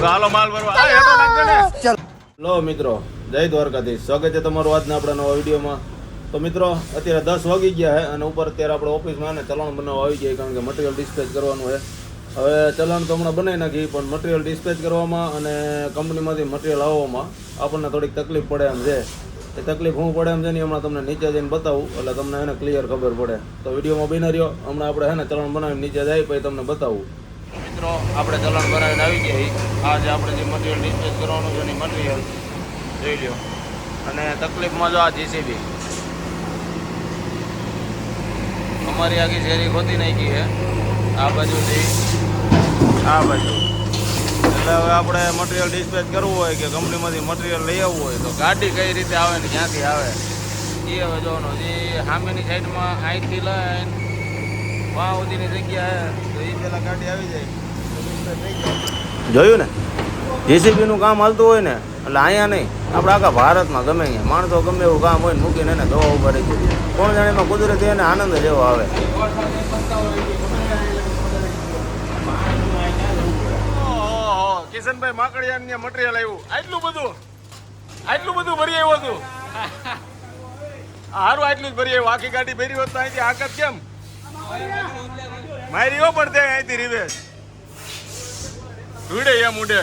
હાલો માલ ભરવા હેઠો નાખજો ને. લો મિત્રો, જય દ્વારકાધીશ. સ્વાગત છે તમારું આજના આપણા નવા વિડીયોમાં. તો મિત્રો, અત્યારે 10 વાગી ગયા છે અને ઉપર અત્યારે આપણે ઓફિસમાં ને ચલણ બનાવવા આવી જાય, કારણ કે મટીરિયલ ડિસ્પેચ કરવાનું છે. હવે ચલણ તો હમણાં બનાવી નાખી, પણ મટીરિયલ ડિસ્પેચ કરવામાં અને કંપનીમાંથી મટીરિયલ આવવામાં આપણને થોડીક તકલીફ પડે એમ છે. એ તકલીફ શું પડે એમ છે ને હમણાં તમને નીચે જઈને બતાવું, એટલે તમને એને ક્લિયર ખબર પડે. તો વિડીયોમાં બિના રહ્યો. હમણાં આપણે છે ને ચલણ બનાવીને નીચે જાય પછી તમને બતાવું. મિત્રો, આપણે ચલણ બનાવીને આવી ગયા. આજે આપણે જે મટીરિયલ ડિસ્પેચ કરવાનું છે એની મટીરિયલ જોઈ લ્યો. અને તકલીફમાં જો આ જીસીબી અમારી આખી શેરી ખોદી નાખી છે, આ બાજુથી આ બાજુ. એટલે હવે આપણે મટીરિયલ ડિસ્પેચ કરવું હોય કે કંપનીમાંથી મટીરિયલ લઈ આવવું હોય તો ગાડી કઈ રીતે આવે ને ક્યાંથી આવે એ હવે જોવાનું. જે સામેની સાઈડમાં અહીંથી લઈને વાં સુધીની જગ્યા છે, તો એ પહેલાં ગાડી આવી જાય તો ડિસ્પેચ થઈ જાય. જોયું ને, જેસીબીનું કામ હાલતું હોય ને એટલે અહીંયા નહીં, આપણે આખા ભારતમાં ગમે અહીંયા માણસો ગમે એવું કામ હોય ને મૂકીને એને દવા ઉભા રહી જાય. કોણ જાણે એમાં કુદરતી એને આનંદ જ એવો આવે. કિશનભાઈ માકડિયાને મટીરિયલ આવ્યું, આટલું બધું ભરી આવ્યું હતું. સારું, આટલું જ ભરી આવ્યું. આખી ગાડી ભરી હોત તો અહીંથી આકત કેમ મારી હો પણ ત્યાં અહીંથી રિવેશ ભીડે એમ ઉડે.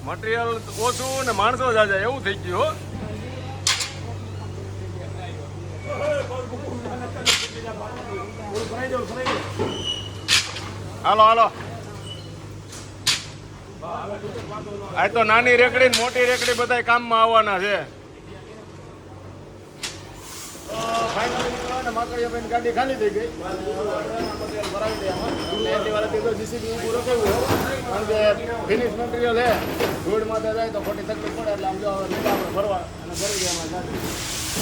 મટીરિયલ ઓછું ને માણસો જાજા એવું થઈ ગયું. હાલો હાલો, આ તો નાની રેકડી ને મોટી રેકડી બધા કામમાં આવવાના છે. ગાડી ખાલી થઈ ગઈ, જીસીબી ઊભું રખાવ્યું કારણ કે ફિનિશ મટીરિયલ હે. ધૂળ માટે જાય તો ખોટી તકલીફ પડે, એટલે આમ જો આપણે ફરવા અને ભરી દેવામાં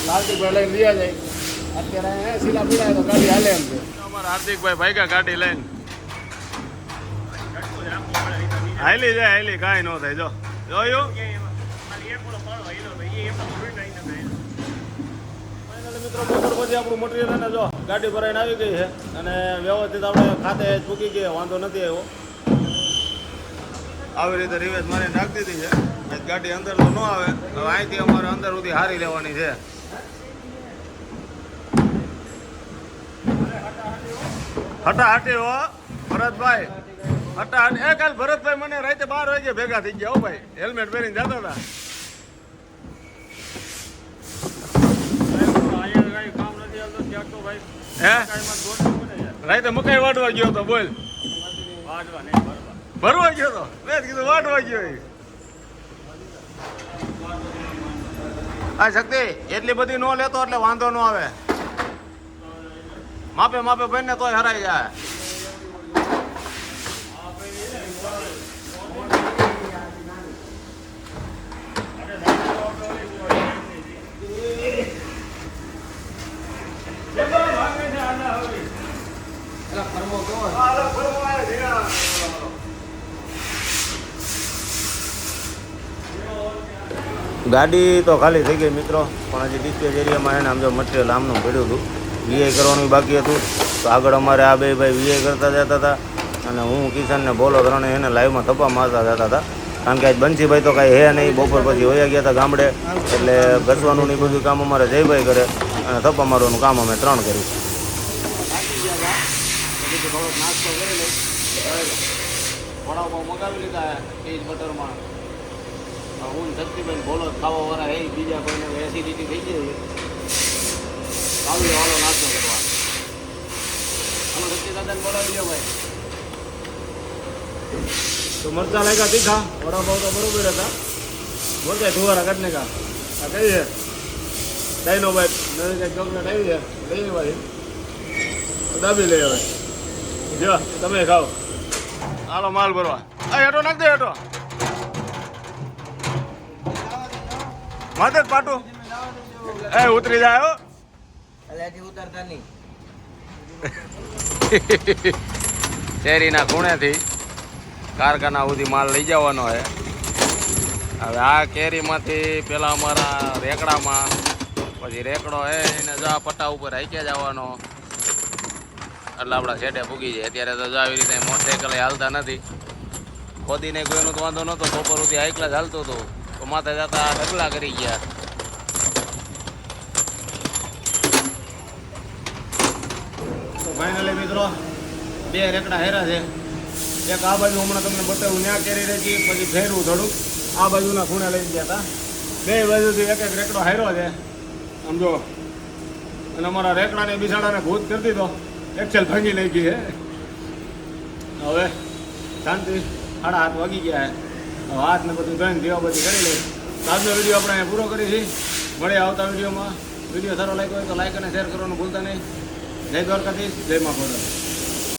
હાર્દિકભાઈ લઈને લઈ જાય. અત્યારે સીલા પીડાય તો ગાડી હાલે એમ છે. અમારા હાર્દિકભાઈ ભાઈકા ગાડી લઈને હાલી જાય, હાલી કાંઈ ન થાય. જો જોયું મિત્રો, બપોર પછી આપણું મટીરિયલ એને જો ગાડી ભરાઈને આવી ગઈ છે અને વ્યવસ્થિત આપણે ખાતે ચૂકી ગઈ, વાંધો નથી આવ્યો. આવી રીતે રિવેશ મારીને રાખી દીધી છે. ગાડી અંદર તો ન આવે, હવે અહીંથી અમારે અંદર સુધી હારી લેવાની છે. હટાહટી હો ભરતભાઈ, હટાહટી. એ કાલ ભરતભાઈ મને રાતે 12 વાગે ભેગા થઈ ગયા હો ભાઈ, હેલ્મેટ પહેરીને જતા હતા. રાતે મકાઈ વાટવા ગયો તો, બોલ ભરવા ગયો તો, મેં કીધું વાટવા ગયો. આ શક્તિ એટલી બધી ન લેતો એટલે વાંધો ન આવે. માપે માપે ભાઈ ને તોય હરાઈ જાય. ગાડી તો ખાલી થઈ ગઈ મિત્રો, પણ હજી ડિસ્પેચ એરિયામાં એને આમ જો મટીરિયલ આમનું પડ્યું હતું. વીઆઈ કરવાનું બાકી હતું, તો આગળ અમારે આ બે ભાઈ વીઆઈ કરતા જતા હતા અને હું કિશનને બોલો ત્રણે એને લાઈવમાં થપ્પા મારતા જતા હતા. કારણ કે આજ બંસીભાઈ તો કાંઈ હે નહીં, બપોર પછી હોયા ગયા હતા ગામડે, એટલે ઘસવાનું ને બધું કામ અમારે જયભાઈ કરે અને થપ્પા મારવાનું કામ અમે 3 કર્યું. વડાપાવ મગાવી લીધા ચીઝ બટરમાં. હું શક્તિભાઈ બોલો ખાવા વાળા એ બીજા કોઈને એસિડિટી થઈ જાય, આવી વાળો નાસ્તો કરવા. આનો શક્તિ દાદાને બોલાવી લ્યો ભાઈ. તો મરચા લાગ્યા તીખા, વડાપાવ તો બરોબર હતા. બોલતા ધુવારા કાઢને કા આ કઈ છે ડાયનો ભાઈ નવી કંઈક ચોકલેટ આવી છે, લઈ લેવાય દાબી લઈ હવે. જો તમે ખાઓ. હાલો માલ ભરવા. હેઠો નાખ દે, હેઠો માથે પાટું એ ઉતરી જાય હો. ઉતરતા નહીં. શેરીના ખૂણેથી કારખાના સુધી માલ લઈ જવાનો છે. હવે આ કેરીમાંથી પેલા અમારા રેકડામાં, પછી રેકડો હે એને જો આ પટ્ટા ઉપર હાઈકે જવાનો, એટલે આપણા શેડે પૂગી જાય. અત્યારે તો જો આવી રીતે મોટરસાઇકલ હાલતા નથી, ખોદી ને કોઈનો તો વાંધો નહોતો, બપોર સુધી હાઈ ક્લાસ હાલતો હતો, તો માથે જતા ઢગલા કરી ગયા. તો ફાઇનલી મિત્રો 2 રેકડા હેરા છે. એક આ બાજુ હમણાં તમને બતાવ્યું ત્યાં કેરી રહી, પછી ફેરવું થોડુંક આ બાજુના ખૂણે લઈ ગયા હતા. 2 બાજુથી એક રેકડો હાર્યો છે સમજો. અને અમારા રેકડાને બિસાડાને ભૂત કરી દીધો, એક્સેલ ભાંગી લઈ ગઈ છે. હવે શાંતિ, 7:30 વાગી ગયા છે. હાથ ને બધું ધોઈને દીવા બધી કરી લઈ. આજનો વિડીયો આપણે અહીંયા પૂરો કરી છીએ. મળીએ આવતા વિડીયોમાં. વિડીયો સારો લાગ્યો હોય તો લાઈક અને શેર કરવાનું ભૂલતા નહીં. જય દ્વારકાધીશ, જય મા ખોડલ.